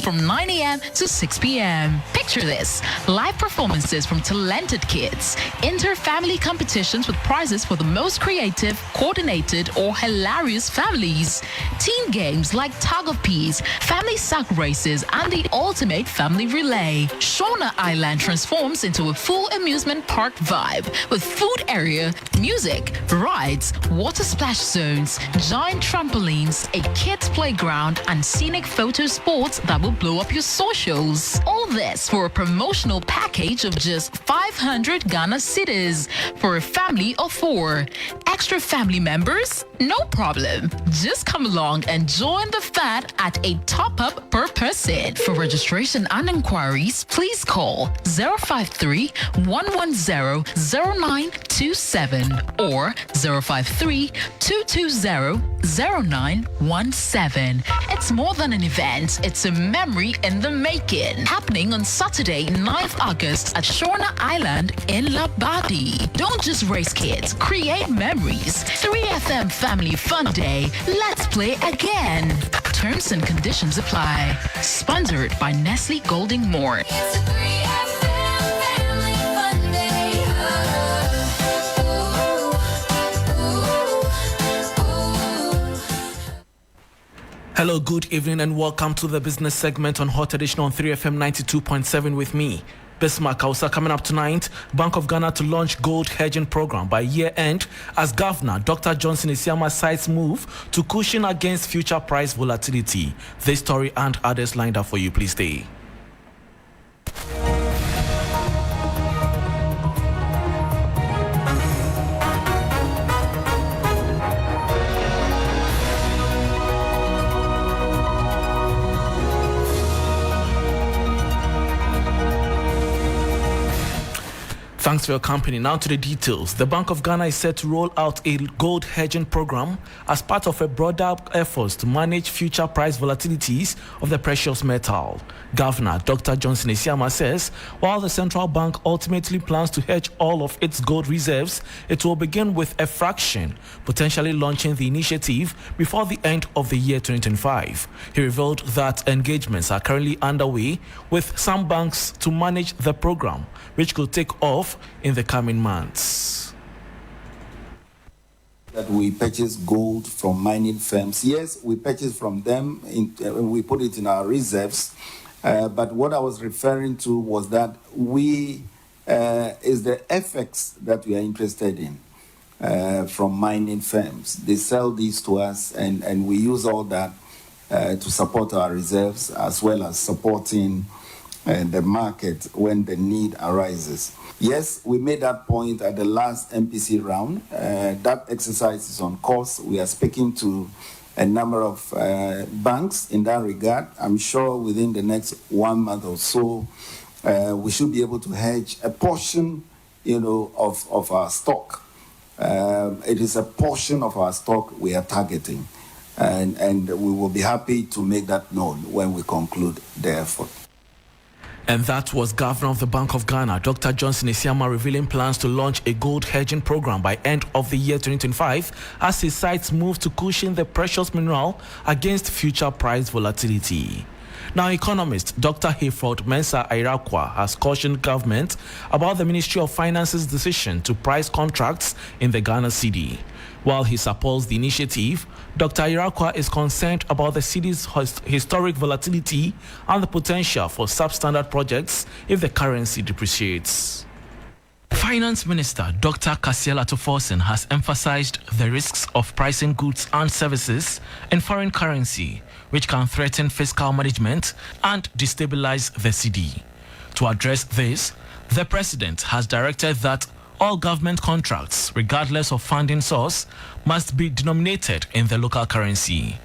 from 9 a.m. to 6 p.m. Picture this: live performances from talented kids, inter-family competitions with prizes for the most creative, coordinated, or hilarious families, team games like tug of peas, family sack races, and the ultimate family relay. Shorna Island transforms into a full amusement park vibe with food area, music, rides, water splash zones, giant trampolines, a kids playground, and scenic photo spots that will blow up your socials. All this for a promotional package of just 500 Ghana cedis for a family of 4. Extra family members? No problem. Just come along and join the fad at a top-up per person. For registration and inquiries, please call 053-110-0927 or 053-220-0917. It's more than an event. It's a memory in the making. Happening on Saturday, 9th August at Shorna Island in Labadi. Don't just raise kids, create memories. 3FM Family Fun Day. Let's play again. Terms and conditions apply. Sponsored by Nestle Golding Mort. Hello, good evening, and welcome to the business segment on Hot Edition on 3FM 92.7 with me, Bismarck Ewusa. Coming up tonight, Bank of Ghana to launch gold hedging program by year end as Governor Dr. Johnson Isiama cites move to cushion against future price volatility. This story and others lined up for you. Please stay. Thanks for your company. Now to the details. The Bank of Ghana is set to roll out a gold hedging program as part of a broader effort to manage future price volatilities of the precious metal. Governor Dr. Johnson Essaba says while the central bank ultimately plans to hedge all of its gold reserves, it will begin with a fraction, potentially launching the initiative before the end of the year 2025. He revealed that engagements are currently underway with some banks to manage the program, which could take off in the coming months. That we purchase gold from mining firms. Yes, we purchase from them, we put it in our reserves. But what I was referring to was that is the FX that we are interested in from mining firms. They sell these to us, and we use all that to support our reserves as well as supporting the market when the need arises. Yes, we made that point at the last MPC round. That exercise is on course. We are speaking to a number of banks in that regard. I'm sure within the next 1 month or so, we should be able to hedge a portion, of our stock. It is a portion of our stock we are targeting, and we will be happy to make that known when we conclude the effort. And that was Governor of the Bank of Ghana, Dr. Johnson Essaba, revealing plans to launch a gold hedging program by end of the year 2025 as his sites move to cushion the precious mineral against future price volatility. Now, economist Dr. Hayford-Mensah Irakwa has cautioned government about the Ministry of Finance's decision to price contracts in the Ghana cedi. While he supports the initiative, Dr. Irakwa is concerned about the cedi's historic volatility and the potential for substandard projects if the currency depreciates. Finance Minister Dr. Kasiel Atoforsen has emphasized the risks of pricing goods and services in foreign currency, which can threaten fiscal management and destabilize the cedi. To address this, the President has directed that all government contracts, regardless of funding source, must be denominated in the local currency.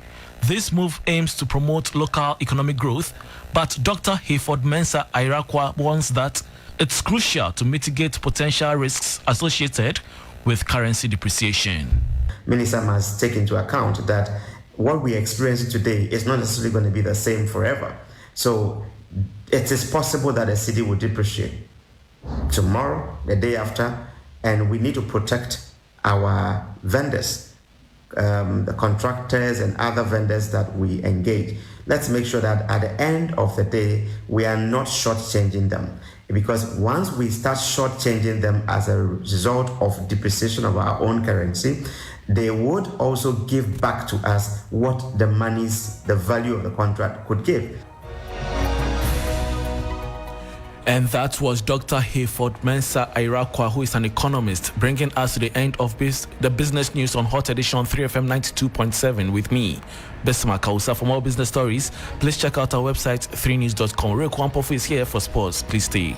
This move aims to promote local economic growth, but Dr. Hayford-Mensah Irakwa warns that it's crucial to mitigate potential risks associated with currency depreciation. Minister must take into account that what we experience today is not necessarily going to be the same forever. So it is possible that a cedi will depreciate tomorrow, the day after, and we need to protect our vendors, the contractors and other vendors that we engage. Let's make sure that at the end of the day, we are not shortchanging them. Because once we start shortchanging them as a result of depreciation of our own currency, they would also give back to us what the value of the contract could give. And that was Dr. Hayford-Mensah Irakwa, who is an economist, bringing us to the end of the business news on Hot Edition on 3FM 92.7 with me, Besma Kausa. For more business stories, please check out our website, 3news.com. Real Kwampofu is here for sports. Please stay.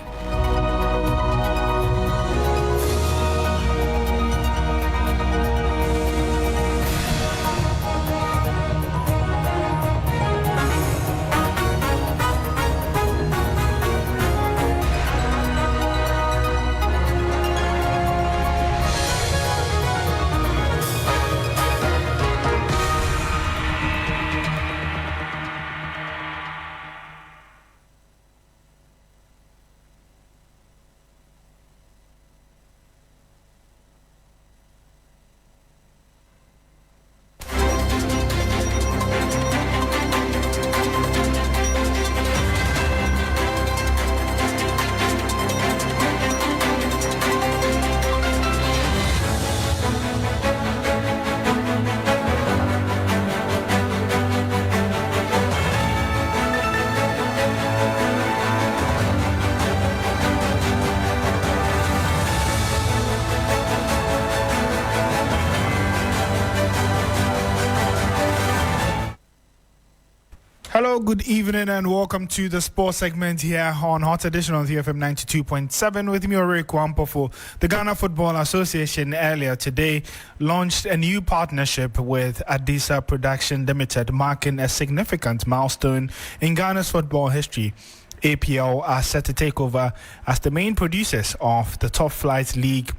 Hello, good evening, and welcome to the sports segment here on Hot Edition on 3FM 92.7 with me, Ore Kwampofu. The Ghana Football Association earlier today launched a new partnership with Adisa Production Limited, marking a significant milestone in Ghana's football history. APL are set to take over as the main producers of the top flight league,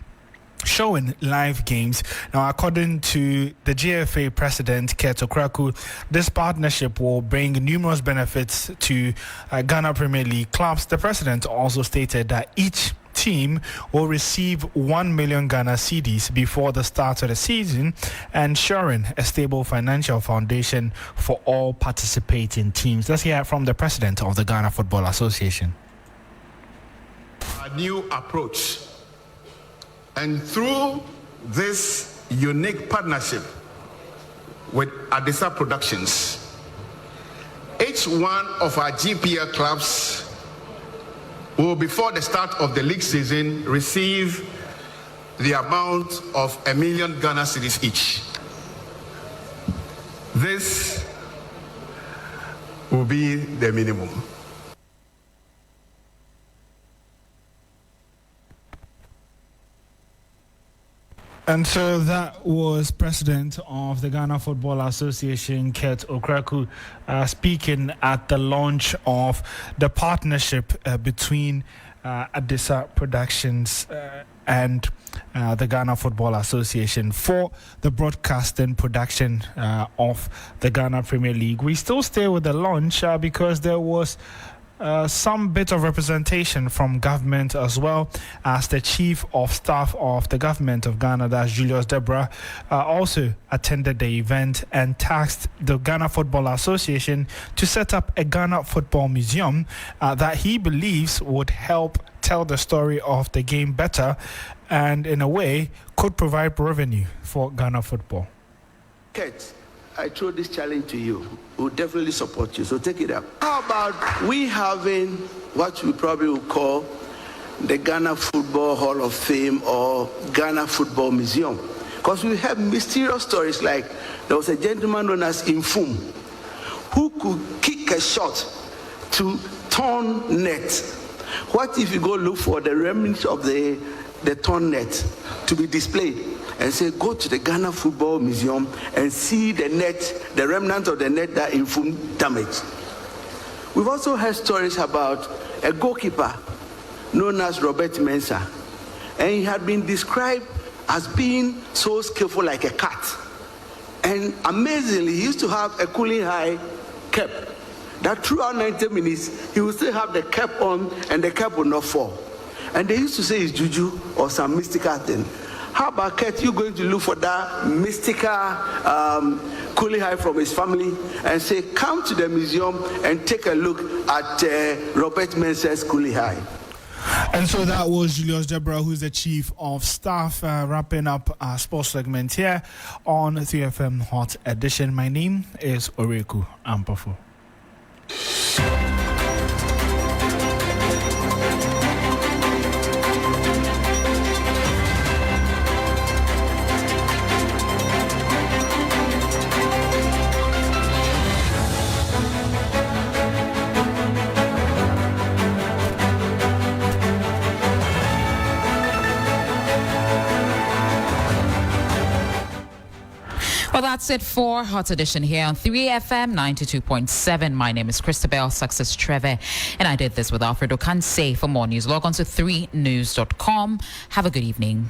showing live games. Now, according to the GFA president, Ken Ofori-Atta, this partnership will bring numerous benefits to Ghana Premier League clubs. The president also stated that each team will receive 1 million Ghana cedis before the start of the season, ensuring a stable financial foundation for all participating teams. Let's hear from the president of the Ghana Football Association. A new approach. And through this unique partnership with Adisa Productions, each one of our GPL clubs will, before the start of the league season, receive the amount of 1 million Ghana cedis each. This will be the minimum. And so that was President of the Ghana Football Association, Ken Ofori-Atta, speaking at the launch of the partnership between Adisa Productions and the Ghana Football Association for the broadcasting production of the Ghana Premier League. We still stay with the launch because there was some bit of representation from government, as well as the Chief of Staff of the Government of Ghana, that's Julius Deborah, also attended the event and tasked the Ghana Football Association to set up a Ghana Football Museum that he believes would help tell the story of the game better and, in a way, could provide revenue for Ghana football. Kate, I throw this challenge to you. We'll definitely support you, so take it up. How about we having what we probably would call the Ghana Football Hall of Fame or Ghana Football Museum? Because we have mysterious stories, like there was a gentleman known as Infum who could kick a shot to torn net. What if you go look for the remnants of the torn net to be displayed and say, go to the Ghana Football Museum and see the net, the remnants of the net that Infum damaged. We've also heard stories about a goalkeeper known as Robert Mensah, and he had been described as being so skillful like a cat. And amazingly, he used to have a cooling high cap that throughout 90 minutes, he would still have the cap on and the cap would not fall. And they used to say it's juju or some mystical thing. How about Kate, you going to look for that mystical cooling high from his family and say, come to the museum and take a look at Robert Mensah's cooling high? And so that was Julius Deborah, who's the Chief of Staff, wrapping up our sports segment here on 3FM Hot Edition. My name is Oreku Ampafo. Well, that's it for Hot Edition here on 3FM 92.7. My name is Christabel, Success Treve, and I did this with Alfred Ocansey. For more news, log on to 3news.com. Have a good evening.